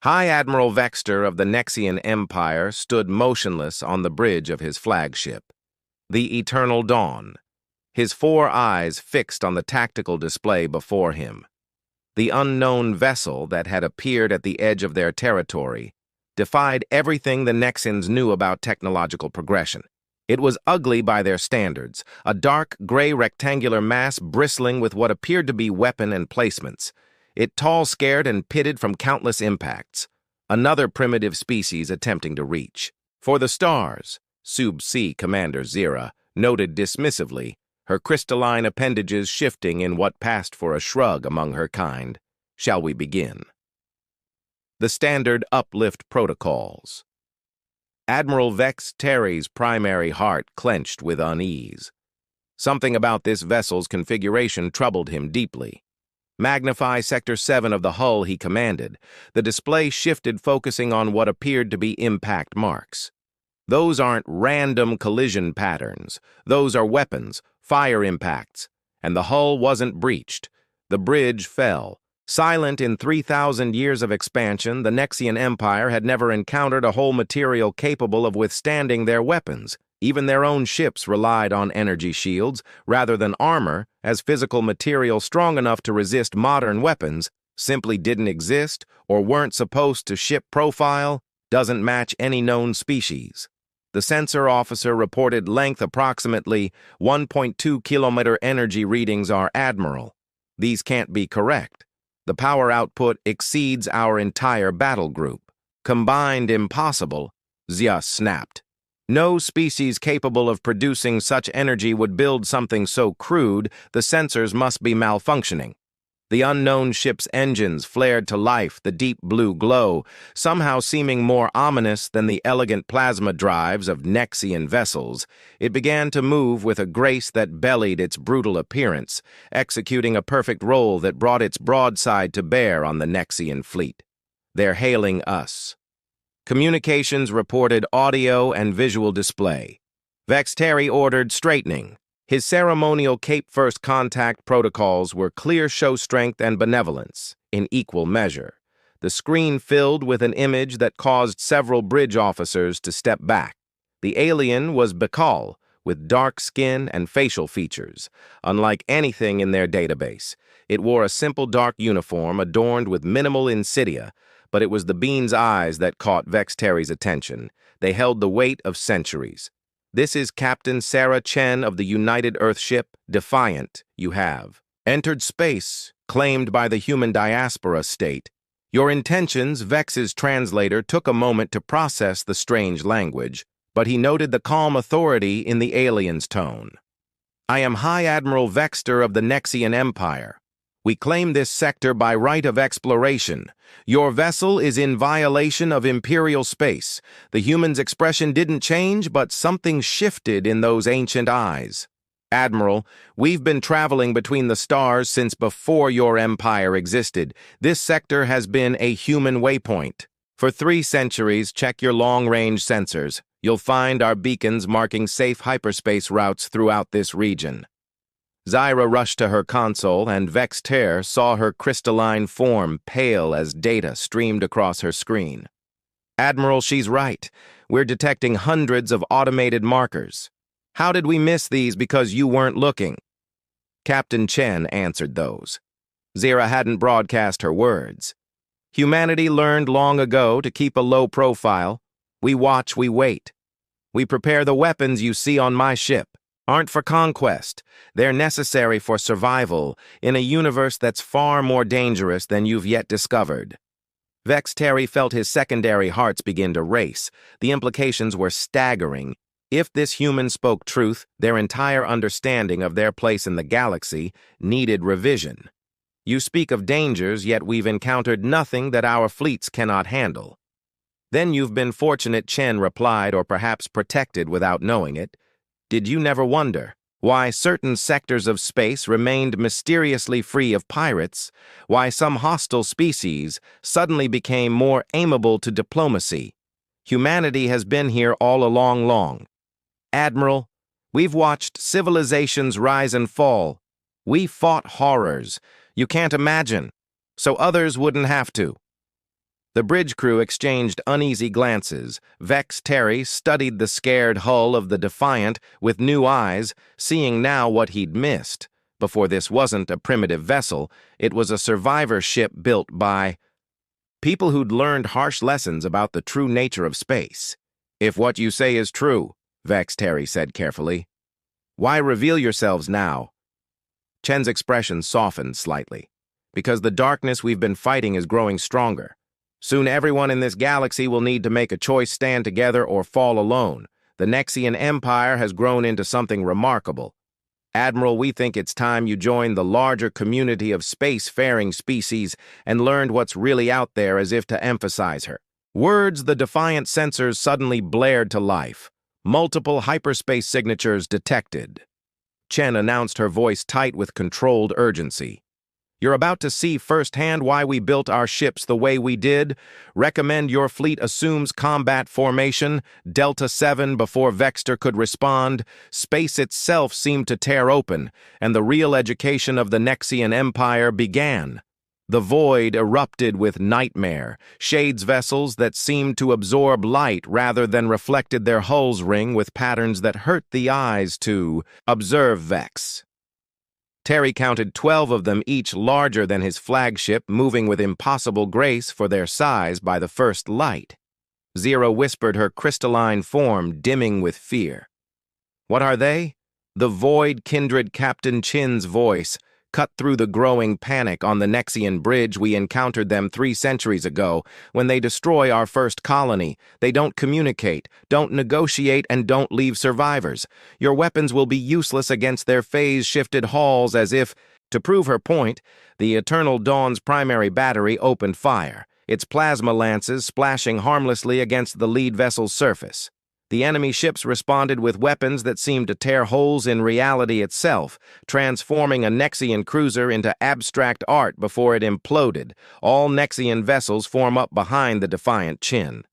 High Admiral Vexter of the Nexian Empire stood motionless on the bridge of his flagship, the Eternal Dawn, his four eyes fixed on the tactical display before him. The unknown vessel that had appeared at the edge of their territory defied everything the Nexians knew about technological progression. It was ugly by their standards, a dark, gray rectangular mass bristling with what appeared to be weapon emplacements. It tall-scared and pitted from countless impacts. Another primitive species attempting to reach. For the stars, Sub-C Commander Zira noted dismissively, her crystalline appendages shifting in what passed for a shrug among her kind. Shall we begin? The standard uplift protocols. Admiral Vex Terry's primary heart clenched with unease. Something about this vessel's configuration troubled him deeply. Magnify Sector 7 of the hull he commanded. The display shifted, focusing on what appeared to be impact marks. Those aren't random collision patterns. Those are weapons, fire impacts. And the hull wasn't breached. The bridge fell. Silent in 3,000 years of expansion, the Nexian Empire had never encountered a whole material capable of withstanding their weapons. Even their own ships relied on energy shields, rather than armor, as physical material strong enough to resist modern weapons simply didn't exist or weren't supposed to. Ship profile doesn't match any known species. The sensor officer reported length approximately 1.2 kilometer energy readings are Admiral. These can't be correct. The power output exceeds our entire battle group. Combined impossible, Zia snapped. No species capable of producing such energy would build something so crude. The sensors must be malfunctioning. The unknown ship's engines flared to life, the deep blue glow, somehow seeming more ominous than the elegant plasma drives of Nexian vessels. It began to move with a grace that belied its brutal appearance, executing a perfect role that brought its broadside to bear on the Nexian fleet. They're hailing us. Communications reported audio and visual display. Vex Terry ordered straightening. His ceremonial Cape First contact protocols were clear show strength and benevolence, in equal measure. The screen filled with an image that caused several bridge officers to step back. The alien was Bakal, with dark skin and facial features. Unlike anything in their database, it wore a simple dark uniform adorned with minimal insignia, but it was the being's eyes that caught Vex Terry's attention. They held the weight of centuries. This is Captain Sarah Chen of the United Earth ship, Defiant, you have. Entered space, claimed by the human diaspora state. Your intentions, Vex's translator took a moment to process the strange language, but he noted the calm authority in the alien's tone. I am High Admiral Vexter of the Nexian Empire. We claim this sector by right of exploration. Your vessel is in violation of Imperial space. The human's expression didn't change, but something shifted in those ancient eyes. Admiral, we've been traveling between the stars since before your empire existed. This sector has been a human waypoint. For 3 centuries, check your long-range sensors. You'll find our beacons marking safe hyperspace routes throughout this region. Zira rushed to her console, and Vex Terry saw her crystalline form pale as data streamed across her screen. Admiral, she's right. We're detecting hundreds of automated markers. How did we miss these because you weren't looking? Captain Chen answered those. Zira hadn't broadcast her words. Humanity learned long ago to keep a low profile. We watch, we wait. We prepare the weapons you see on my ship. Aren't for conquest. They're necessary for survival in a universe that's far more dangerous than you've yet discovered. Vex Terry felt his secondary hearts begin to race. The implications were staggering. If this human spoke truth, their entire understanding of their place in the galaxy needed revision. You speak of dangers, yet we've encountered nothing that our fleets cannot handle. Then you've been fortunate, Chen replied, or perhaps protected without knowing it. Did you never wonder why certain sectors of space remained mysteriously free of pirates, why some hostile species suddenly became more amenable to diplomacy? Humanity has been here all along. Admiral, we've watched civilizations rise and fall. We fought horrors you can't imagine, so others wouldn't have to. The bridge crew exchanged uneasy glances. Vex Terry studied the scared hull of the Defiant with new eyes, seeing now what he'd missed. Before this wasn't a primitive vessel, it was a survivor ship built by people who'd learned harsh lessons about the true nature of space. "If what you say is true," Vex Terry said carefully, "why reveal yourselves now?" Chen's expression softened slightly. "Because the darkness we've been fighting is growing stronger. Soon everyone in this galaxy will need to make a choice: stand together or fall alone. The Nexian Empire has grown into something remarkable. Admiral, we think it's time you joined the larger community of space-faring species and learned what's really out there, as if to emphasize her words. The Defiant sensors suddenly blared to life. Multiple hyperspace signatures detected. Chen announced, her voice tight with controlled urgency. "You're about to see firsthand why we built our ships the way we did. Recommend your fleet assumes combat formation." Delta 7 before Vexter could respond. Space itself seemed to tear open, and the real education of the Nexian Empire began. The void erupted with nightmare. Shades vessels that seemed to absorb light rather than reflected their hulls ring with patterns that hurt the eyes to observe. Vex Terry counted 12 of them, each larger than his flagship, moving with impossible grace for their size by the first light. Zero whispered, her crystalline form dimming with fear. "What are they?" The void kindred Captain Chin's voice cut through the growing panic. "On the Nexian bridge, we encountered them 3 centuries ago. When they destroy our first colony, they don't communicate, don't negotiate, and don't leave survivors. Your weapons will be useless against their phase-shifted hulls." As if to prove her point, the Eternal Dawn's primary battery opened fire, its plasma lances splashing harmlessly against the lead vessel's surface. The enemy ships responded with weapons that seemed to tear holes in reality itself, transforming a Nexian cruiser into abstract art before it imploded. "All Nexian vessels form up behind the Defiant." Chin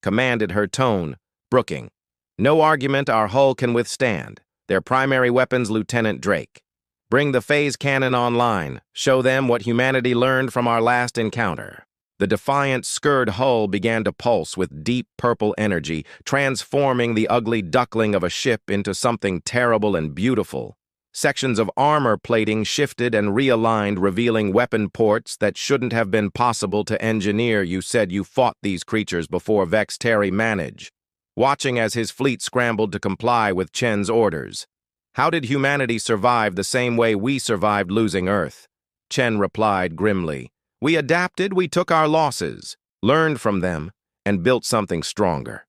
commanded, her tone brooking. "No argument our hull can withstand. Their primary weapons, Lieutenant Drake. Bring the phase cannon online. Show them what humanity learned from our last encounter." The Defiant scurred hull began to pulse with deep purple energy, transforming the ugly duckling of a ship into something terrible and beautiful. Sections of armor plating shifted and realigned, revealing weapon ports that shouldn't have been possible to engineer. "You said you fought these creatures before." Vex Terry managed, watching as his fleet scrambled to comply with Chen's orders. "How did humanity survive the same way we survived losing Earth?" Chen replied grimly. "We adapted, we took our losses, learned from them, and built something stronger.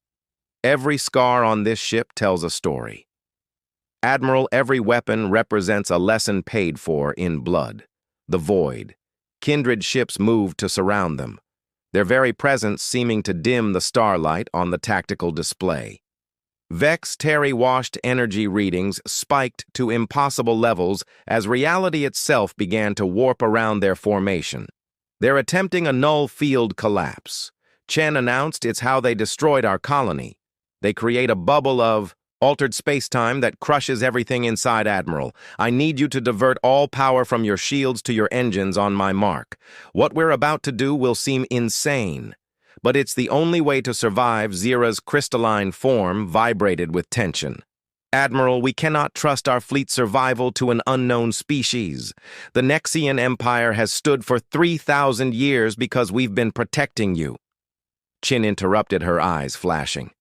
Every scar on this ship tells a story. Admiral, every weapon represents a lesson paid for in blood." The void. Kindred ships moved to surround them, their very presence seeming to dim the starlight on the tactical display. Vex Terry watched energy readings spiked to impossible levels as reality itself began to warp around their formation. "They're attempting a null field collapse." Chen announced, "It's how they destroyed our colony. They create a bubble of altered space-time that crushes everything inside." "Admiral, I need you to divert all power from your shields to your engines on my mark. What we're about to do will seem insane, but it's the only way to survive." Zira's crystalline form vibrated with tension. "Admiral, we cannot trust our fleet's survival to an unknown species. The Nexian Empire has stood for 3,000 years because we've been protecting you." Chin interrupted, her eyes flashing.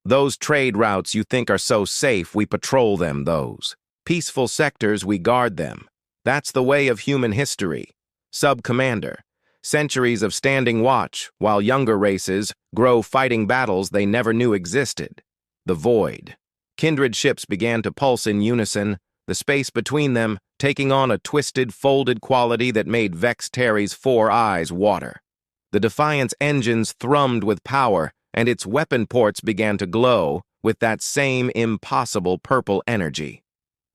"Those trade routes you think are so safe, we patrol them. Those peaceful sectors, we guard them. That's the way of human history. Sub-Commander, centuries of standing watch while younger races grow fighting battles they never knew existed." The void. Kindred ships began to pulse in unison, the space between them taking on a twisted, folded quality that made Vex Terry's 4 eyes water. The Defiant's engines thrummed with power, and its weapon ports began to glow with that same impossible purple energy.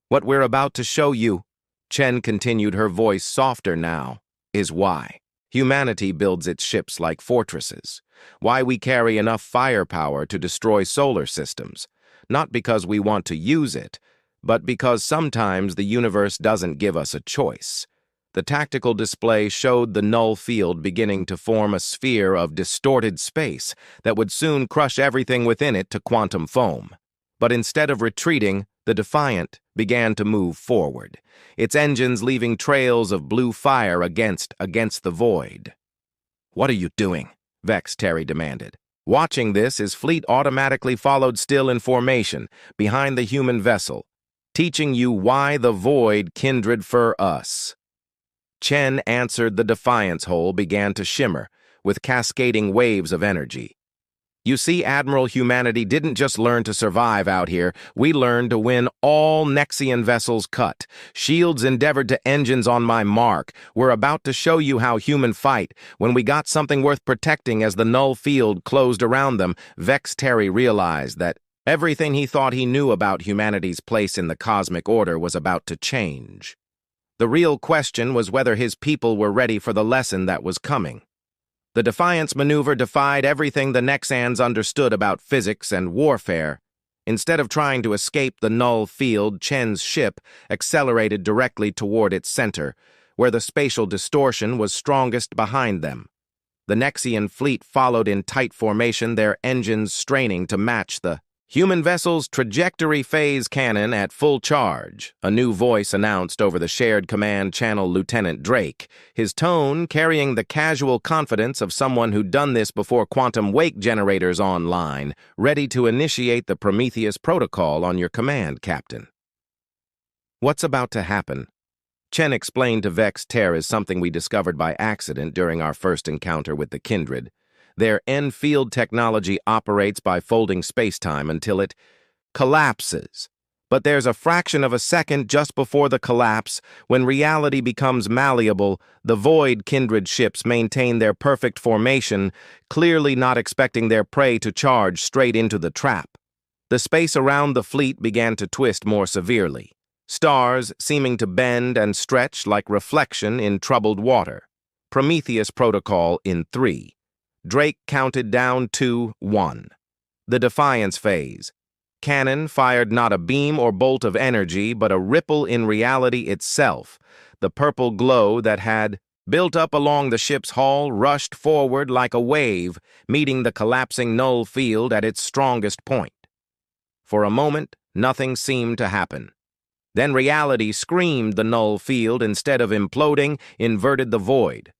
"What we're about to show you," Chen continued, her voice softer now, "is why humanity builds its ships like fortresses. Why we carry enough firepower to destroy solar systems. Not because we want to use it, but because sometimes the universe doesn't give us a choice. The tactical display showed the null field beginning to form a sphere of distorted space that would soon crush everything within it to quantum foam. But instead of retreating, the Defiant began to move forward, its engines leaving trails of blue fire against the void. "What are you doing?" Vex Terry demanded. Watching this, his fleet automatically followed still in formation, behind the human vessel, teaching you why the void kindred for us. Chen answered. The Defiant's hull began to shimmer, with cascading waves of energy. "You see, Admiral, humanity didn't just learn to survive out here. We learned to win. All Nexian vessels cut. Shields endeavored to engines on my mark. We're about to show you how human fight. When we got something worth protecting as the null field closed around them, Vex Terry realized that everything he thought he knew about humanity's place in the cosmic order was about to change. The real question was whether his people were ready for the lesson that was coming. The Defiance maneuver defied everything the Nexans understood about physics and warfare. Instead of trying to escape the null field, Chen's ship accelerated directly toward its center, where the spatial distortion was strongest behind them. The Nexian fleet followed in tight formation, their engines straining to match the human vessel's trajectory phase cannon at full charge, a new voice announced over the shared command channel. Lieutenant Drake, his tone carrying the casual confidence of someone who'd done this before. "Quantum wake generators online, ready to initiate the Prometheus protocol on your command, Captain." "What's about to happen?" Chen explained to Vex Terry as something we discovered by accident during our first encounter with the Kindred. Their end-field technology operates by folding space-time until it collapses. But there's a fraction of a second just before the collapse, when reality becomes malleable. The Void Kindred ships maintain their perfect formation, clearly not expecting their prey to charge straight into the trap. The space around the fleet began to twist more severely, stars seeming to bend and stretch like reflection in troubled water. Prometheus protocol in 3. Drake counted down 2, 1. The Defiance phase. Cannon fired not a beam or bolt of energy, but a ripple in reality itself. The purple glow that had built up along the ship's hull rushed forward like a wave, meeting the collapsing null field at its strongest point. For a moment, nothing seemed to happen. Then reality screamed. The null field, instead of imploding, inverted the void.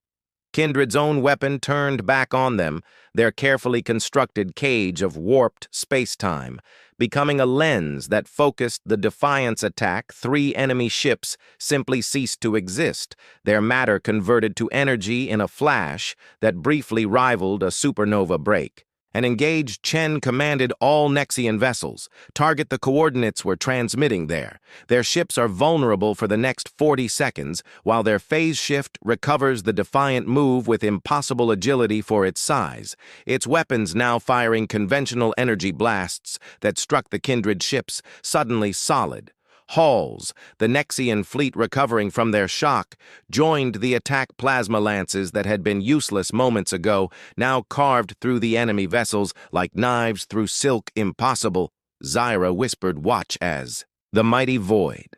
Kindred's own weapon turned back on them, their carefully constructed cage of warped space-time, becoming a lens that focused the Defiance attack. 3 enemy ships simply ceased to exist, their matter converted to energy in a flash that briefly rivaled a supernova break. An engaged Chen commanded all Nexian vessels. Target the coordinates we're transmitting there. Their ships are vulnerable for the next 40 seconds, while their phase shift recovers the Defiant move with impossible agility for its size. Its weapons now firing conventional energy blasts that struck the Kindred ships, suddenly solid. Hulls, the Nexian fleet recovering from their shock, joined the attack. Plasma lances that had been useless moments ago now carved through the enemy vessels like knives through silk. "Impossible," Zyra whispered. "Watch as the mighty void."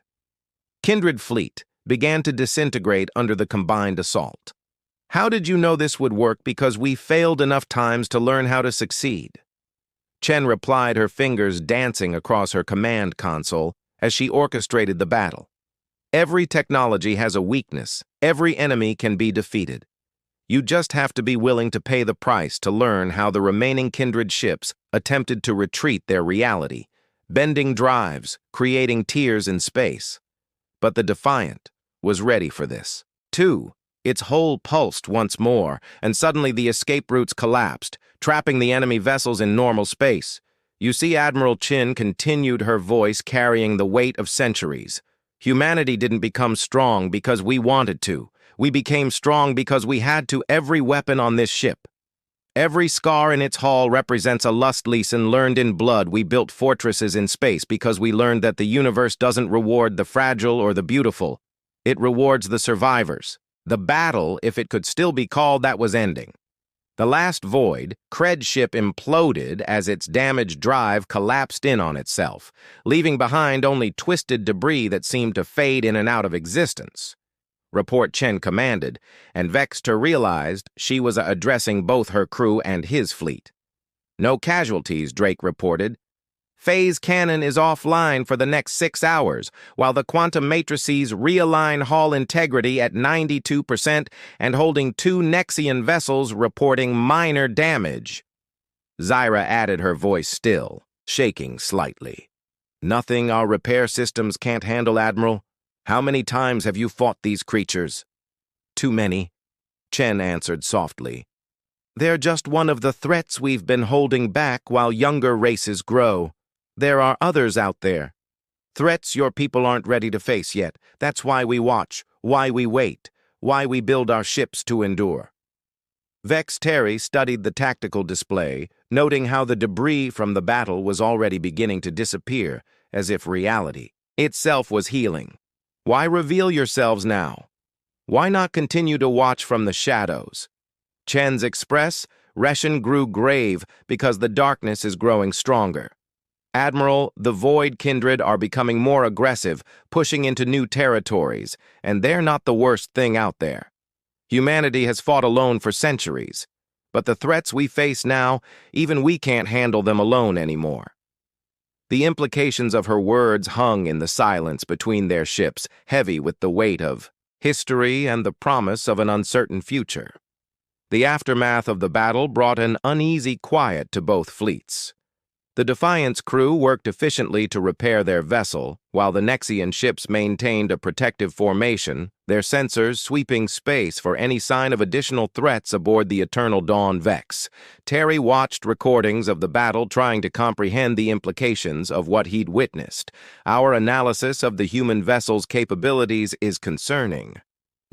Kindred fleet began to disintegrate under the combined assault. "How did you know this would work?" "Because we failed enough times to learn how to succeed." Chen replied, her fingers dancing across her command console as she orchestrated the battle. "Every technology has a weakness. Every enemy can be defeated. You just have to be willing to pay the price to learn how the remaining Kindred ships attempted to retreat their reality, bending drives, creating tears in space. But the Defiant was ready for this. 2. Its hull pulsed once more, and suddenly the escape routes collapsed, trapping the enemy vessels in normal space. "You see," Admiral Chin continued, her voice carrying the weight of centuries. "Humanity didn't become strong because we wanted to. We became strong because we had to. Every weapon on this ship, every scar in its hull represents a lust lesson learned in blood. We built fortresses in space because we learned that the universe doesn't reward the fragile or the beautiful. It rewards the survivors. The battle, if it could still be called that, was ending. The last void, Cred ship, imploded as its damaged drive collapsed in on itself, leaving behind only twisted debris that seemed to fade in and out of existence. report Chen commanded, and Vexter realized she was addressing both her crew and his fleet. No casualties, Drake reported. Phase cannon is offline for the next 6 hours, while the quantum matrices realign hull integrity at 92% and holding 2 Nexian vessels reporting minor damage. Zyra added, her voice still, shaking slightly. Nothing our repair systems can't handle, Admiral. How many times have you fought these creatures? Too many, Chen answered softly. They're just one of the threats we've been holding back while younger races grow. There are others out there. Threats your people aren't ready to face yet. That's why we watch, why we wait, why we build our ships to endure. Vex Terry studied the tactical display, noting how the debris from the battle was already beginning to disappear, as if reality itself was healing. Why reveal yourselves now? Why not continue to watch from the shadows? Chen's expression grew grave because the darkness is growing stronger. Admiral, the Void Kindred are becoming more aggressive, pushing into new territories, and they're not the worst thing out there. Humanity has fought alone for centuries, but the threats we face now, even we can't handle them alone anymore. The implications of her words hung in the silence between their ships, heavy with the weight of history and the promise of an uncertain future. The aftermath of the battle brought an uneasy quiet to both fleets. The Defiant's crew worked efficiently to repair their vessel, while the Nexian ships maintained a protective formation, their sensors sweeping space for any sign of additional threats aboard the Eternal Dawn Vex. Terry watched recordings of the battle, trying to comprehend the implications of what he'd witnessed. Our analysis of the human vessel's capabilities is concerning.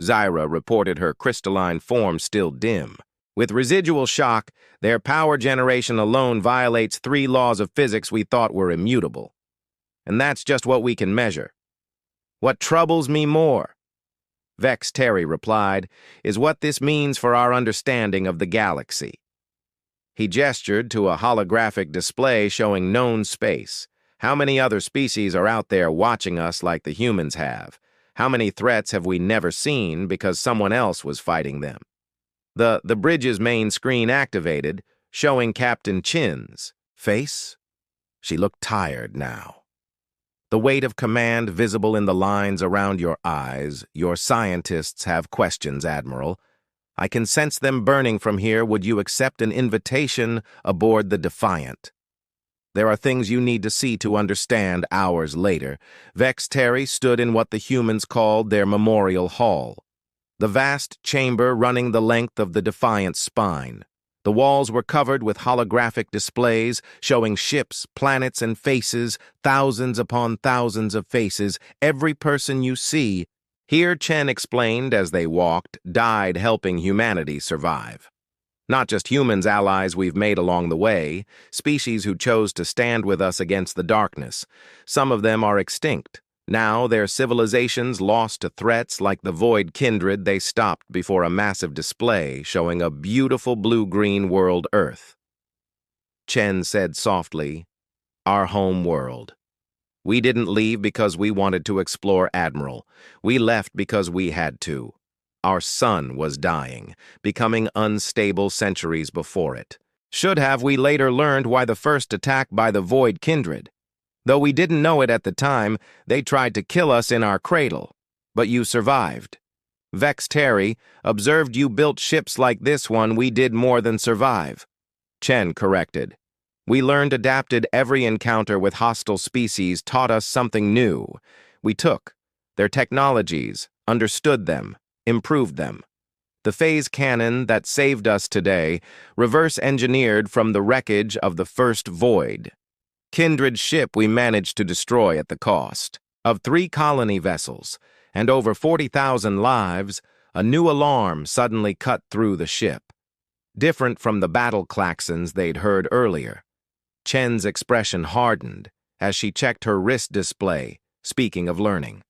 Zyra reported, her crystalline form still dim. With residual shock, their power generation alone violates 3 laws of physics we thought were immutable. And that's just what we can measure. What troubles me more, Vex Terry replied, is what this means for our understanding of the galaxy. He gestured to a holographic display showing known space. How many other species are out there watching us like the humans have? How many threats have we never seen because someone else was fighting them? The bridge's main screen activated, showing Captain Chin's face. She looked tired now. The weight of command visible in the lines around your eyes. Your scientists have questions, Admiral. I can sense them burning from here. Would you accept an invitation aboard the Defiant? There are things you need to see to understand. Hours later, Vex Terry stood in what the humans called their memorial hall. The vast chamber running the length of the Defiant's spine. The walls were covered with holographic displays showing ships, planets, and faces, thousands upon thousands of faces. Every person you see, here Chen explained as they walked, died helping humanity survive. Not just humans, allies we've made along the way, species who chose to stand with us against the darkness. Some of them are extinct. Now, their civilizations lost to threats like the Void Kindred, they stopped before a massive display showing a beautiful blue-green world Earth. Chen said softly, our home world. We didn't leave because we wanted to explore, Admiral. We left because we had to. Our sun was dying, becoming unstable centuries before it. Should have we later learned why the first attack by the Void Kindred. Though we didn't know it at the time, they tried to kill us in our cradle. But you survived. Vex Terry observed you built ships like this one. We did more than survive. Chen corrected. We learned, adapted. Every encounter with hostile species taught us something new. We took their technologies, understood them, improved them. The phase cannon that saved us today, reverse-engineered from the wreckage of the first Void Kindred ship we managed to destroy at the cost of 3 colony vessels and over 40,000 lives. A new alarm suddenly cut through the ship. Different from the battle klaxons they'd heard earlier. Chen's expression hardened as she checked her wrist display, speaking of learning.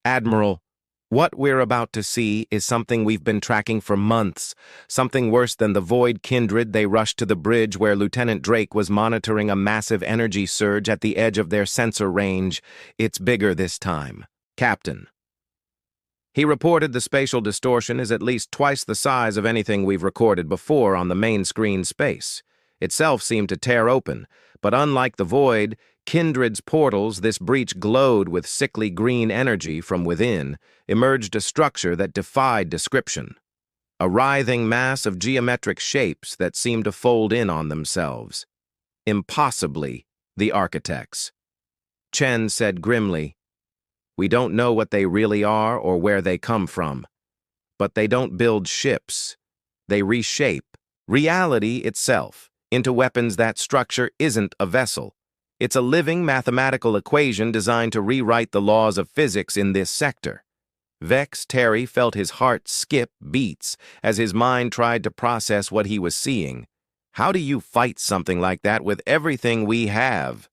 Admiral, what we're about to see is something we've been tracking for months, something worse than the Void Kindred. They rushed to the bridge where Lieutenant Drake was monitoring a massive energy surge at the edge of their sensor range. It's bigger this time. Captain. He reported the spatial distortion is at least twice the size of anything we've recorded before on the main screen space. Itself seemed to tear open, but unlike the void, Kindred's portals, this breach glowed with sickly green energy from within, emerged a structure that defied description. A writhing mass of geometric shapes that seemed to fold in on themselves. Impossibly, the architects. Chen said grimly, "We don't know what they really are or where they come from. But they don't build ships. They reshape reality itself into weapons. That structure isn't a vessel. It's a living mathematical equation designed to rewrite the laws of physics in this sector." Vex Terry felt his heart skip beats as his mind tried to process what he was seeing. "How do you fight something like that with everything we have?"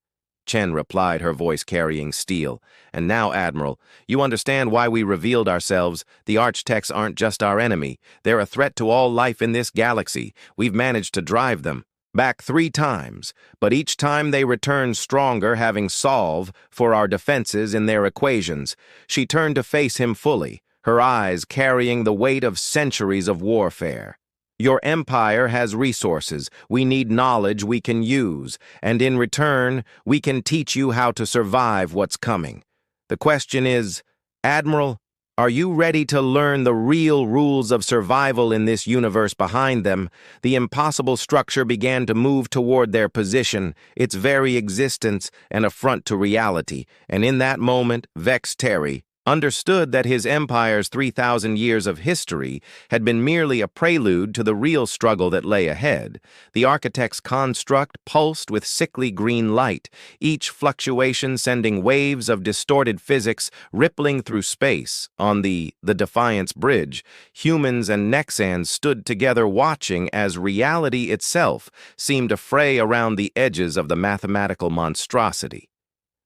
Chen replied, her voice carrying steel. "And now, Admiral, you understand why we revealed ourselves. The Architects aren't just our enemy. They're a threat to all life in this galaxy. We've managed to drive them back 3 times, but each time they return stronger, having solved for our defenses in their equations." She turned to face him fully, her eyes carrying the weight of centuries of warfare. "Your empire has resources. We need knowledge we can use, and in return, we can teach you how to survive what's coming. The question is, Admiral, are you ready to learn the real rules of survival in this universe behind them?" The impossible structure began to move toward their position, its very existence an affront to reality, and in that moment, Vex Terry understood that his empire's 3,000 years of history had been merely a prelude to the real struggle that lay ahead. The architect's construct pulsed with sickly green light, each fluctuation sending waves of distorted physics rippling through space. On the Defiance Bridge, humans and Nexans stood together watching as reality itself seemed to fray around the edges of the mathematical monstrosity.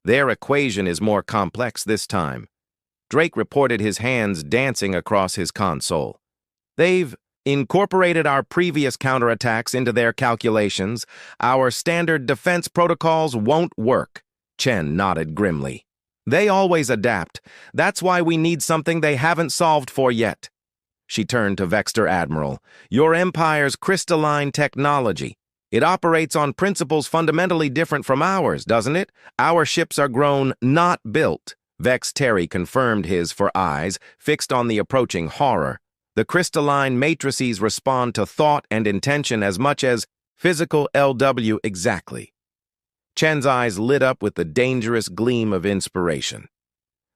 "Their equation is more complex this time." Drake reported, his hands dancing across his console. "They've incorporated our previous counterattacks into their calculations. Our standard defense protocols won't work." Chen nodded grimly. "They always adapt. That's why we need something they haven't solved for yet." She turned to Vexter Admiral. "Your empire's crystalline technology. It operates on principles fundamentally different from ours, doesn't it? Our ships are grown, not built." Vex Terry confirmed his for eyes fixed on the approaching horror. "The crystalline matrices respond to thought and intention as much as physical LW." "Exactly." Chen's eyes lit up with the dangerous gleam of inspiration.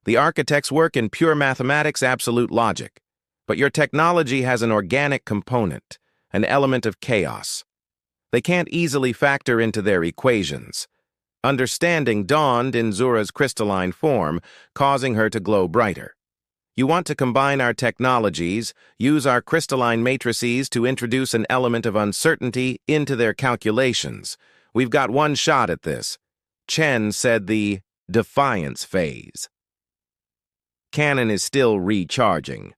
"The architects work in pure mathematics, absolute logic. But your technology has an organic component, an element of chaos. They can't easily factor into their equations." Understanding dawned in Zura's crystalline form, causing her to glow brighter. "You want to combine our technologies, use our crystalline matrices to introduce an element of uncertainty into their calculations. We've got one shot at this." Chen said, "The Defiance phase. Cannon is still recharging,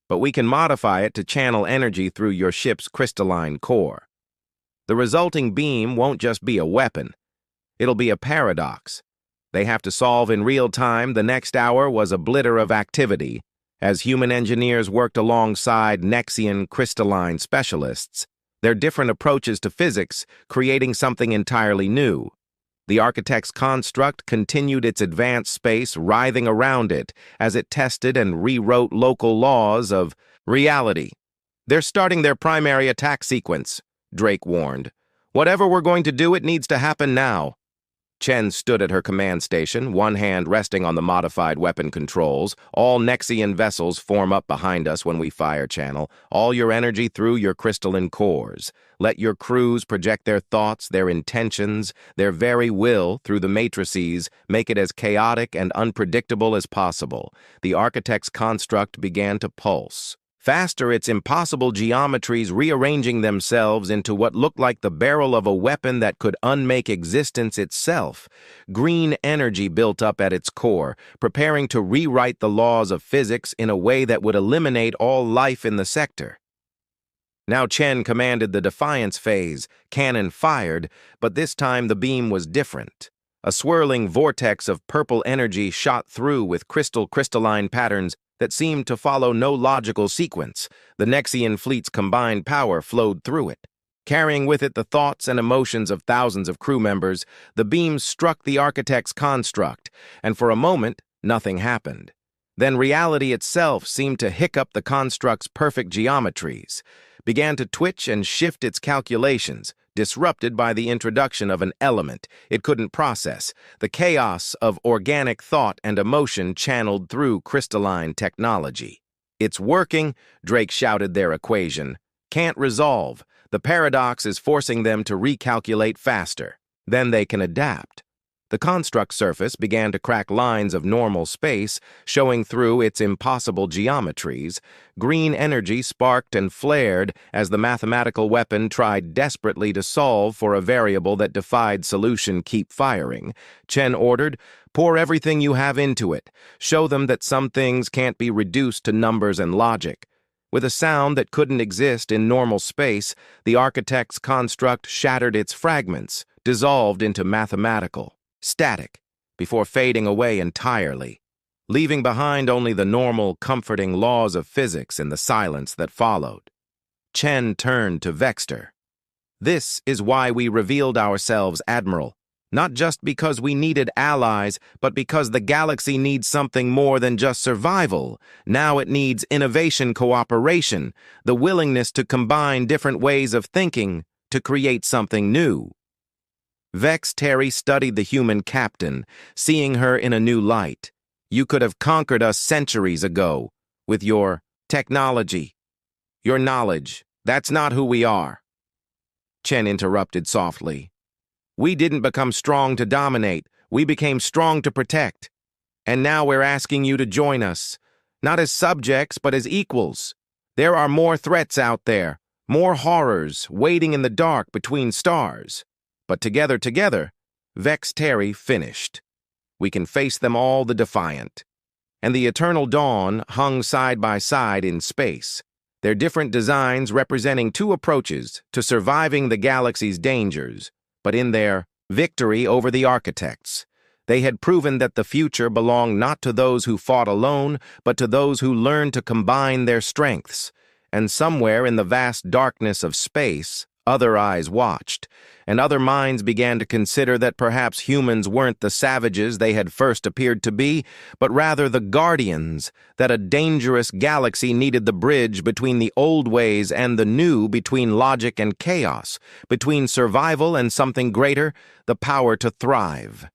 but we can modify it to channel energy through your ship's crystalline core. The resulting beam won't just be a weapon. It'll be a paradox. They have to solve in real time. The next hour was a blitter of activity, as human engineers worked alongside Nexian crystalline specialists, their different approaches to physics creating something entirely new. The architect's construct continued its advanced space, writhing around it as it tested and rewrote local laws of reality. "They're starting their primary attack sequence," Drake warned. "Whatever we're going to do, it needs to happen now." Chen stood at her command station, one hand resting on the modified weapon controls. "All Nexian vessels form up behind us when we fire channel. All your energy through your crystalline cores. Let your crews project their thoughts, their intentions, their very will through the matrices. Make it as chaotic and unpredictable as possible." The architect's construct began to pulse. Faster, its impossible geometries rearranging themselves into what looked like the barrel of a weapon that could unmake existence itself. Green energy built up at its core, preparing to rewrite the laws of physics in a way that would eliminate all life in the sector. Now Chen commanded the Defiance phase, cannon fired, but this time the beam was different. A swirling vortex of purple energy shot through with crystalline patterns that seemed to follow no logical sequence. The Nexian fleet's combined power flowed through it. Carrying with it the thoughts and emotions of thousands of crew members, the beam struck the architect's construct, and for a moment, nothing happened. Then reality itself seemed to hiccup the construct's perfect geometries, began to twitch and shift its calculations, disrupted by the introduction of an element it couldn't process, the chaos of organic thought and emotion channeled through crystalline technology. "It's working," Drake shouted their equation. "Can't resolve. The paradox is forcing them to recalculate faster. Then they can adapt." The construct surface began to crack lines of normal space, showing through its impossible geometries. Green energy sparked and flared as the mathematical weapon tried desperately to solve for a variable that defied solution. "Keep firing," Chen ordered. "Pour everything you have into it. Show them that some things can't be reduced to numbers and logic." With a sound that couldn't exist in normal space, the architect's construct shattered its fragments, dissolved into mathematical static, before fading away entirely, leaving behind only the normal, comforting laws of physics in the silence that followed. Chen turned to Vexter. "This is why we revealed ourselves, Admiral. Not just because we needed allies, but because the galaxy needs something more than just survival. Now it needs innovation, cooperation, the willingness to combine different ways of thinking to create something new." Vex Terry studied the human captain, seeing her in a new light. "You could have conquered us centuries ago, with your technology, your knowledge. That's not who we are." Chen interrupted softly. "We didn't become strong to dominate. We became strong to protect. And now we're asking you to join us, not as subjects, but as equals. There are more threats out there, more horrors waiting in the dark between stars. But together, Vex Terry finished. We can face them all, the defiant." And the eternal dawn hung side by side in space, their different designs representing two approaches to surviving the galaxy's dangers, but in their victory over the architects. They had proven that the future belonged not to those who fought alone, but to those who learned to combine their strengths. And somewhere in the vast darkness of space, other eyes watched, and other minds began to consider that perhaps humans weren't the savages they had first appeared to be, but rather the guardians, that a dangerous galaxy needed the bridge between the old ways and the new, between logic and chaos, between survival and something greater, the power to thrive.